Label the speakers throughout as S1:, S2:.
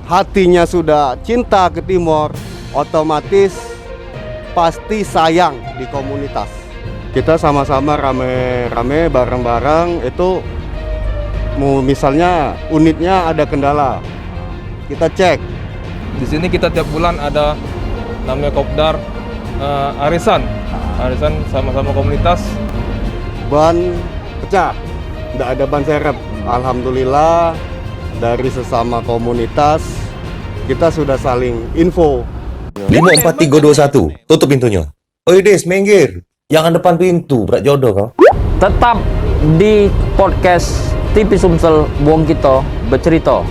S1: hatinya sudah cinta ke Timor, otomatis pasti sayang di komunitas. Kita sama-sama rame-rame bareng-bareng itu, misalnya unitnya ada kendala, kita cek.
S2: Di sini kita tiap bulan ada namanya kopdar arisan sama-sama komunitas.
S1: Ban pecah, tidak ada ban serep. Alhamdulillah dari sesama komunitas kita sudah saling info.
S3: 54321, tutup pintunya. Oi Des, minggir. Jangan depan pintu, berat jodoh kau.
S4: Tetap di podcast TV Sumsel Buong Kito bercerita.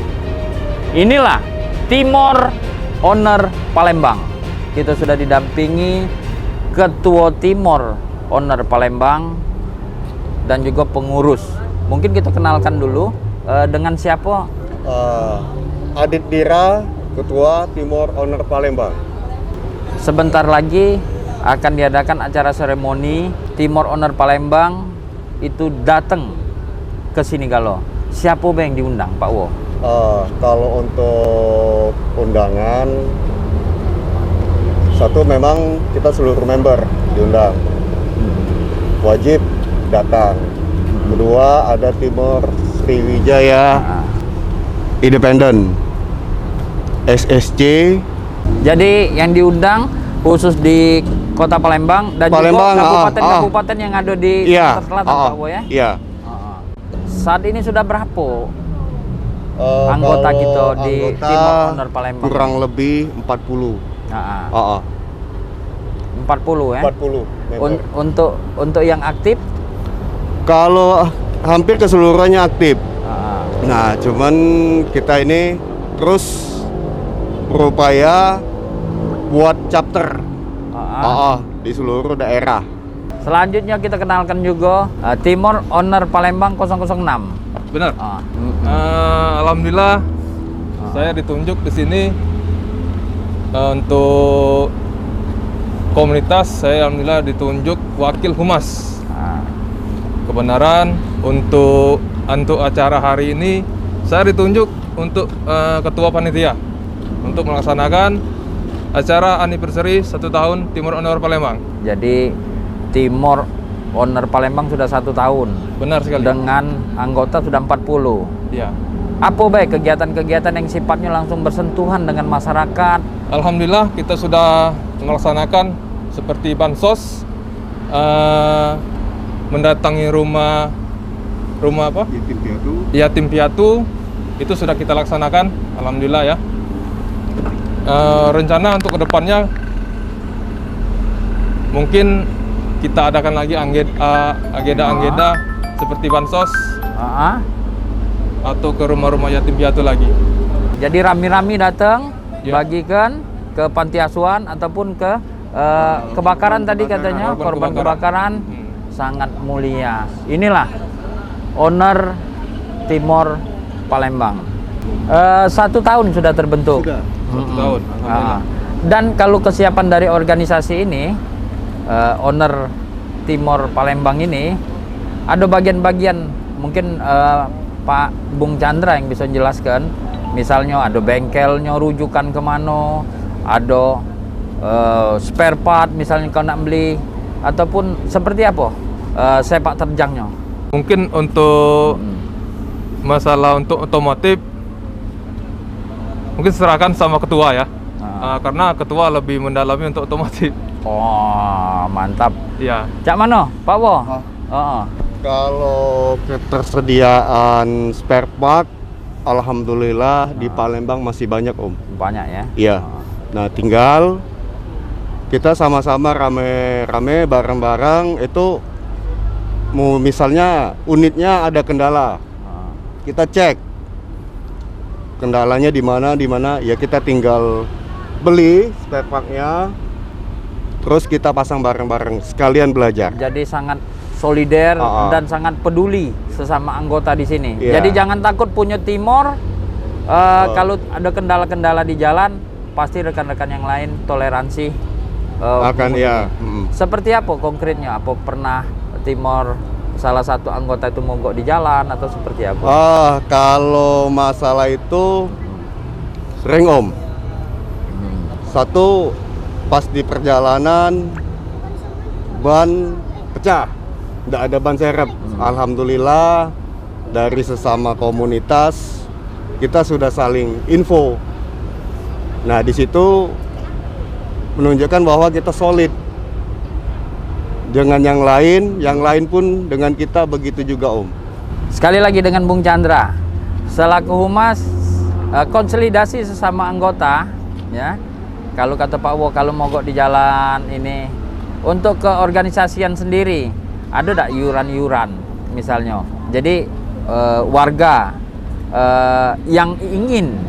S4: Inilah Timor Owner Palembang. Kita sudah didampingi Ketua Timor Owner Palembang dan juga pengurus. Mungkin kita kenalkan dulu dengan siapa?
S1: Adit Dira, Ketua Timor Owner Palembang.
S4: Sebentar lagi akan diadakan acara seremoni Timor Owner Palembang itu datang ke sini kalau. Siapa yang diundang, Pak Wo?
S1: Kalau untuk undangan, satu memang kita seluruh member diundang, wajib datang. Kedua ada Timor Sriwijaya Independen SSC.
S4: Jadi yang diundang khusus di Kota Palembang dan
S1: Palembang,
S4: juga kabupaten-kabupaten yang ada di Sumatera Selatan, Pak Wo ya?
S1: Iya.
S4: Saat ini sudah berapa anggota kita di Timor Owner Palembang?
S1: Kurang lebih 40.
S4: 40 ya?
S1: 40 member.
S4: Untuk yang aktif?
S1: Kalau hampir keseluruhannya aktif. Nah, cuman kita ini terus berupaya buat chapter di seluruh daerah.
S4: Selanjutnya kita kenalkan juga Timor Owner Palembang 006.
S2: Benar. Alhamdulillah saya ditunjuk di sini untuk komunitas. Saya alhamdulillah ditunjuk wakil humas. Kebenaran untuk acara hari ini saya ditunjuk untuk ketua panitia untuk melaksanakan acara anniversary 1 tahun Timor Owner Palembang.
S4: Jadi Timor Owner Palembang sudah 1 tahun.
S2: Benar sekali.
S4: Dengan anggota sudah 40.
S2: Ya.
S4: Apa baik kegiatan-kegiatan yang sifatnya langsung bersentuhan dengan masyarakat?
S2: Alhamdulillah kita sudah melaksanakan seperti bansos, mendatangi rumah apa? Yatim piatu itu sudah kita laksanakan. Alhamdulillah ya. Rencana untuk kedepannya mungkin kita adakan lagi agenda seperti bansos atau ke rumah-rumah yatim piatu lagi.
S4: Jadi rami-rami datang
S2: Ya.
S4: bagikan ke panti asuhan ataupun ke kebakaran tadi katanya, korban kebakaran. Sangat mulia. Inilah Owner Timor Palembang. 1 tahun sudah terbentuk.
S1: Sudah.
S2: 1 tahun. Alhamdulillah.
S4: Dan kalau kesiapan dari organisasi ini, Owner Timor Palembang ini, ada bagian-bagian mungkin Pak Bung Chandra yang bisa jelaskan. Misalnya ada bengkelnya, rujukan kemana, ada spare part misalnya kalau nak beli, ataupun seperti apa sepak terjangnya.
S2: Mungkin untuk masalah untuk otomotif mungkin serahkan sama ketua ya. Karena ketua lebih mendalami untuk otomotif.
S4: Oh, mantap.
S2: Iya.
S4: Cak mana, Pak Wo?
S1: Kalau ketersediaan spare part, alhamdulillah di Palembang masih banyak, Om.
S4: Banyak ya?
S1: Iya. Nah, tinggal kita sama-sama rame-rame bareng-bareng itu, misalnya unitnya ada kendala, kita cek kendalanya di mana, ya kita tinggal beli spare part-nya, terus kita pasang bareng-bareng sekalian belajar.
S4: Jadi sangat solider dan sangat peduli sesama anggota di sini.
S1: Iya.
S4: Jadi jangan takut punya Timor. Kalau ada kendala-kendala di jalan, pasti rekan-rekan yang lain toleransi.
S1: Akan ya.
S4: Seperti apa konkretnya? Apa pernah Timor salah satu anggota itu mogok di jalan atau seperti apa?
S1: Kalau masalah itu Sering Om. Satu, pas di perjalanan ban pecah, nggak ada ban serep. Alhamdulillah dari sesama komunitas kita sudah saling info. Nah di situ menunjukkan bahwa kita solid dengan yang lain pun dengan kita begitu juga Om.
S4: Sekali lagi dengan Bung Chandra selaku humas, konsolidasi sesama anggota ya. Kalau kata Pak Wo, kalau mogok di jalan ini untuk keorganisasian sendiri ada tak yuran-yuran misalnya. Jadi warga yang ingin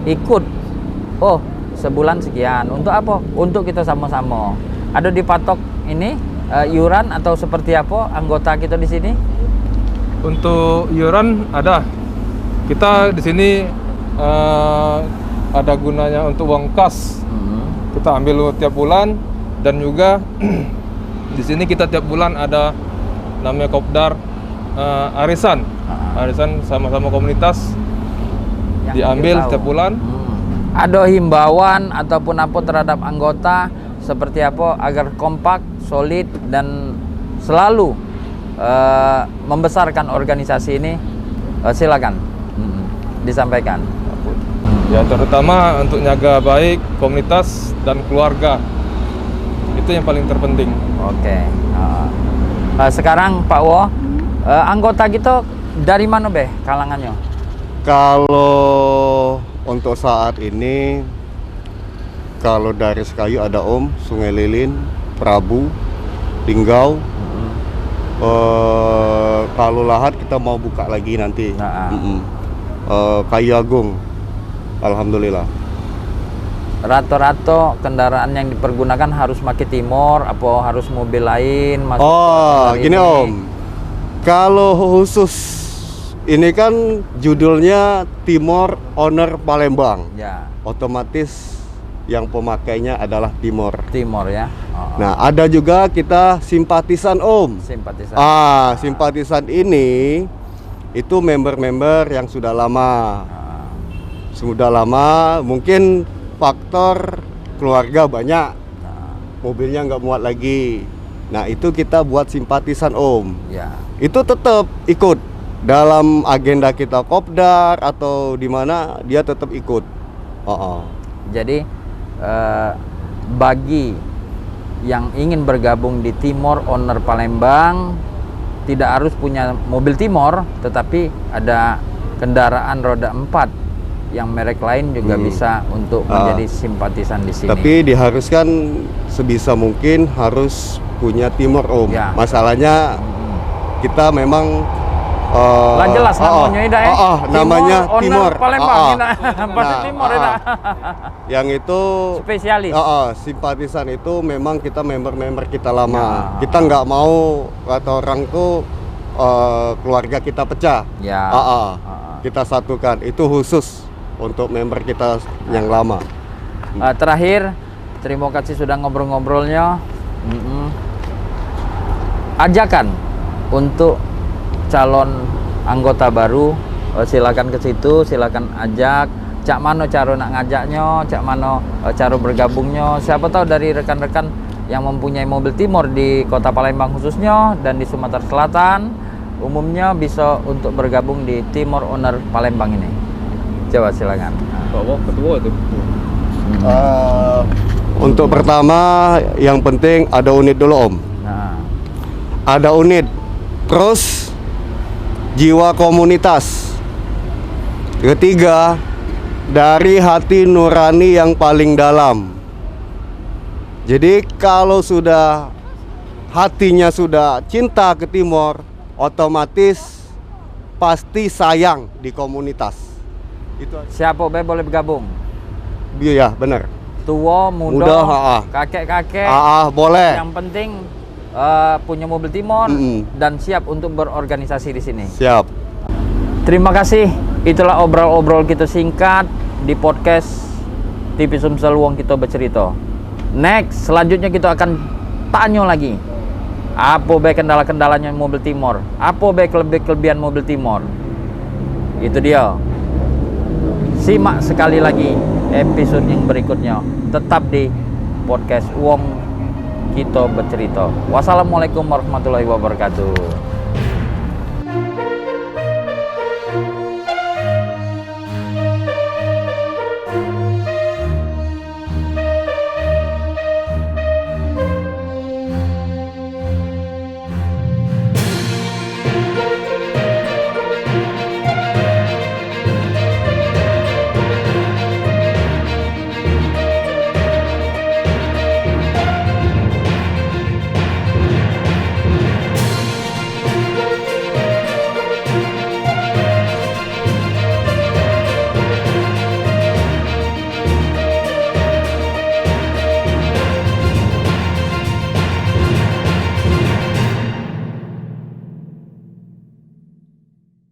S4: ikut, oh sebulan sekian, untuk apa? Untuk kita sama-sama. Ada dipatok ini yuran atau seperti apa anggota kita di sini?
S2: Untuk iuran ada. Kita di sini ada gunanya untuk uang kas. Kita ambil tiap bulan, dan juga di sini kita tiap bulan ada namanya kopdar arisan. Arisan sama-sama komunitas
S4: Yang
S2: diambil
S4: kita tahu.
S2: tiap bulan.
S4: Ada himbauan ataupun apa terhadap anggota seperti apa agar kompak, solid dan selalu membesarkan organisasi ini, silakan disampaikan.
S2: Ya, terutama untuk jaga baik komunitas dan keluarga. Itu yang paling terpenting.
S4: Oke. Sekarang Pak Wo, anggota kita dari mana Beh kalangannya?
S1: Kalau untuk saat ini, kalau dari Sekayu ada Om, Sungai Lilin, Prabu, Linggau. Kalau Lahat kita mau buka lagi nanti. Kayu Agung, alhamdulillah.
S4: Rata-rata kendaraan yang dipergunakan harus pakai Timor, apa harus mobil lain?
S1: Gini
S4: ini?
S1: Om, kalau khusus ini kan judulnya Timor Owner Palembang,
S4: Ya,
S1: otomatis yang pemakainya adalah Timor.
S4: Timor ya.
S1: Nah, ada juga kita simpatisan Om.
S4: Simpatisan.
S1: Simpatisan ini itu member-member yang sudah lama. Sudah lama, mungkin faktor keluarga banyak. Mobilnya nggak muat lagi. Nah, itu kita buat simpatisan Om.
S4: Ya.
S1: Itu tetap ikut dalam agenda kita kopdar atau di mana dia tetap ikut.
S4: Jadi bagi yang ingin bergabung di Timor Owner Palembang tidak harus punya mobil Timor, tetapi ada kendaraan roda 4 yang merek lain juga bisa untuk menjadi simpatisan di sini.
S1: Tapi diharuskan sebisa mungkin harus punya Timor Om.
S4: Ya.
S1: Masalahnya kita memang
S4: lah jelas namanya ini
S1: namanya
S4: Timor Palembang ini. Pasti
S1: Nah,
S4: Timor ini.
S1: Yang itu
S4: Spesialis.
S1: simpatisan itu memang kita member-member kita lama. Kita nggak mau kata orang tuh keluarga kita pecah.
S4: Ya.
S1: Kita satukan. Itu khusus untuk member kita yang lama.
S4: Terakhir, terima kasih sudah ngobrol-ngobrolnya. Ajakan untuk calon anggota baru, silakan ke situ, silakan ajak. Cak mano cara nak ngajaknya, cak mano cara bergabungnya. Siapa tahu dari rekan-rekan yang mempunyai mobil Timor di Kota Palembang khususnya dan di Sumatera Selatan umumnya bisa untuk bergabung di Timor Owner Palembang ini. Coba silakan.
S2: Ketua itu.
S1: Untuk pertama yang penting ada unit dulu Om.
S4: Nah,
S1: Ada unit, terus jiwa komunitas. Ketiga, dari hati nurani yang paling dalam. Jadi kalau sudah hatinya sudah cinta ke Timor, otomatis pasti sayang di komunitas. Itu
S4: siapa boleh bergabung?
S1: ya benar.
S4: Tua, muda, kakek-kakek.
S1: Boleh.
S4: Yang penting punya mobil Timor dan siap untuk berorganisasi di sini.
S1: Siap.
S4: Terima kasih. Itulah obrol-obrol kita singkat di podcast TV Sumsel Wong Kita Bercerita. Next, selanjutnya kita akan tanya lagi. Apa baik kendala-kendalanya mobil Timor? Apa baik kelebihan mobil Timor? Itu dia. Simak sekali lagi episode yang berikutnya. Tetap di podcast Wong Kita Bercerita. Wassalamualaikum warahmatullahi wabarakatuh.